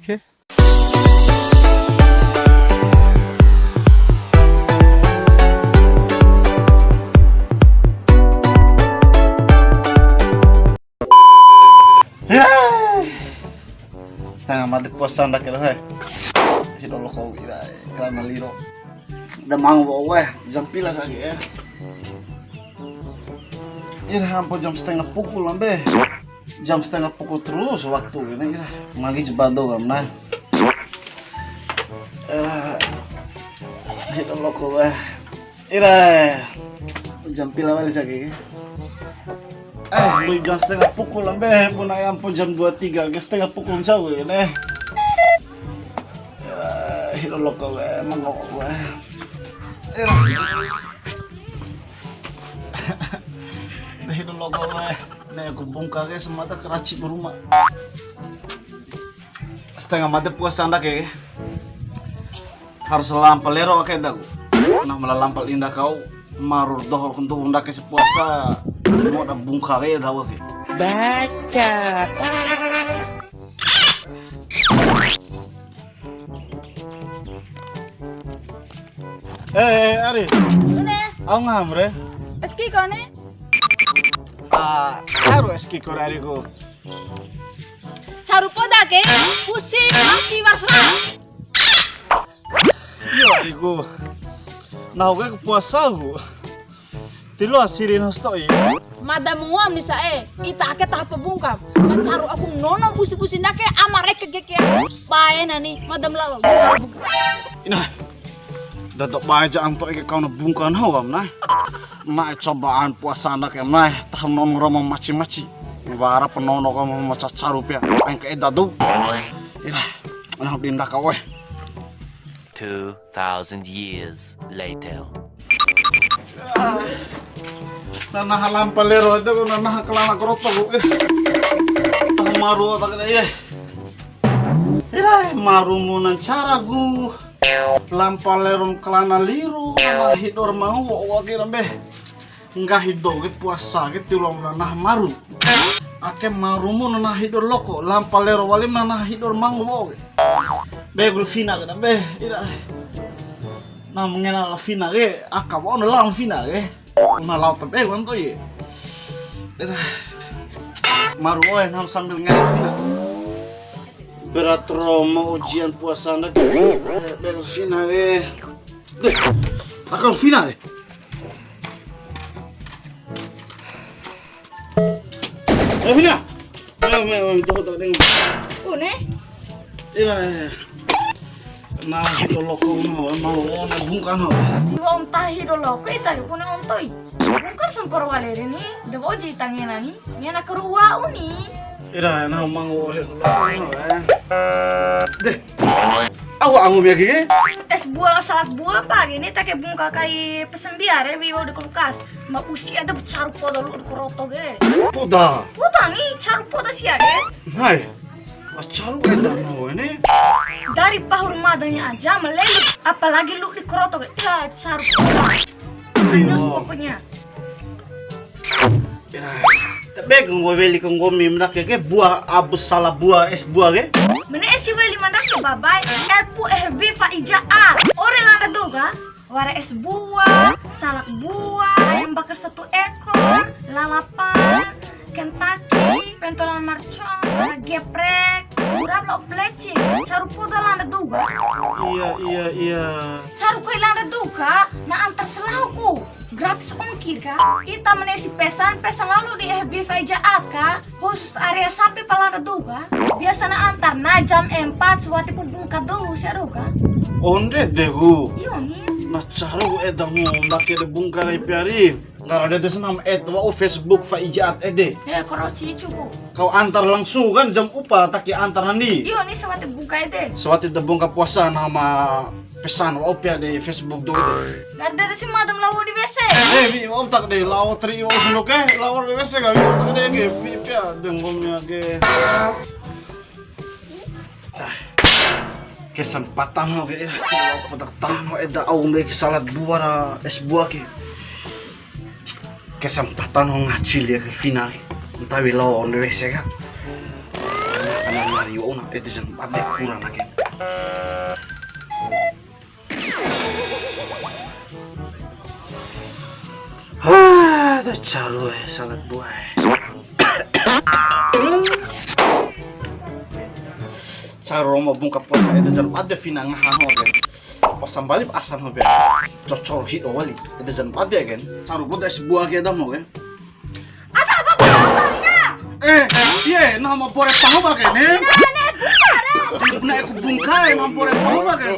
Okay. Setengah mati puasa ndak kira he. Hidup lo kau kira karena liro. Damang bawa jam 11 lagi ya. Ira hampir jam setengah pukul lambe. Jam setengah pukul terus waktu ini ira. Magi jebado gamna. Hidup lo kau ira jam 11 lagi. Lu jam setengah pukul lambe pun ayam pun jam 23 ke setengah pukul jauh ini. Hidup lo kau mangok gue. Hidup lo kau nih aku bongkar ke semata keraci berumah. Setengah mati puasa anda ke harus lampal lero kayak dagu. Nah malah lampal indah kau marur dohor untuk undak ke sepuasa. Mau ada bungkar ya tahu ke. Baca. Ari. Mana? Aku ngamre. Eski kau ne? Haru eski korari ko. Caru poda ke? Pusing mati wasra. Yo ariku. Nah aku puasa aku. Tilo asirin hostoi. Madam nguam ni sae. Ita ake tahap bungkam. Caru aku nono busi-busi nake amarek ke bae nani. Madam lawa. Ina. Dadak baja anto ke kau na bungkan hawam nah. Na cobaan puasa anak yang nah tahun non romo maci-maci. Wara penono kau mau maca carupia. Ang ke dadu. Ina. Ana pindah kau 2,000 years later. Nanah lampalero itu nanah kelana kroto maru tak ya ira maru munan caragu lampaleron kelana liru nanah hidor mau wagi rambe enggak hido ke puasa ke tilong nanah maru ake marumu nanah hidor loko lampalero walim nanah hidor mangu begul fina ke rambe ira nah mengenal fina ke akaw na lang fina ke una laut tapi wanto ye maruoy nam sambil ngelak fina berat romo ujian puasa anda berat fina ke deh akal fina ke fina itu tak dengar Une? ira nah itu loko mau na bungkan ho Om tahi dolo. Kau ita ko na om toy. Bukan sempor waleri ni. Debo ji tangena ni. Ngena kerua uni. ira na mango deh awak angu biar gini Es buah salad buah apa gini tak ke bungka kai pesen biar ya wiwo di kulkas. Ma usi ada caru podo lu di koroto ge. poda Puta ni caru podo sia ge. hai acaru edan ho ini Dari pahur madanya aja melelit. Apalagi lu di koroto ge. Ya caru podo. Hanya pokoknya. ira tapi kau beli kau mim nak ke buah abu salah buah es buah ke Mene esi weli mandak ke babai. Elpu ehbi faija a. Ore landa doga. Wara es buah, salak buah, ayam bakar 1 ekor, lalapan, Kentucky, pentolan marcon, geprek, urat lo pleci, caru podo landa duga. iya Caru koi landa duga, na antar selahuku. Gratis ongkir ka. Kita menesi pesan lalu di FB Faija Aka, khusus area sampai palanda duga. Biasa na antar na jam 4 suwati pubungka do siya duga. onde degu Iyo ni. na caru edan mo nak ke bungkan ay piari ngara ada senam wa Facebook fa ijaat ede Koro cicu ku. kau antar langsung kan jam upa tak ya antar nandi Iyo ni suwati bungka ide. sewati debongka puasa nama pesan wa opia di Facebook do Garda si madam lawo di WC. mi wa tak de lawa tri wa suno ke lawa di wese ga tak de ke pia dengomnya ke kesempatan ho ke patak tamo eda au me salad buah es buah ke kesempatan ho ngacil ya ke final entah lawa di wese ga na Mario una itu jan ade kurang lagi. Dah caru salad buah. Caru mau buka puasa itu jan ade fina ngahan hoge. Pasang balik asam hoge. Cocok hit awali itu jan ade kan. Caru gua es buah ke dam hoge. Ada apa bolanya? Iya, nama pore paho bagai nih. Nenek buka deh. Nah, aku bungkai nama pore paho bagai.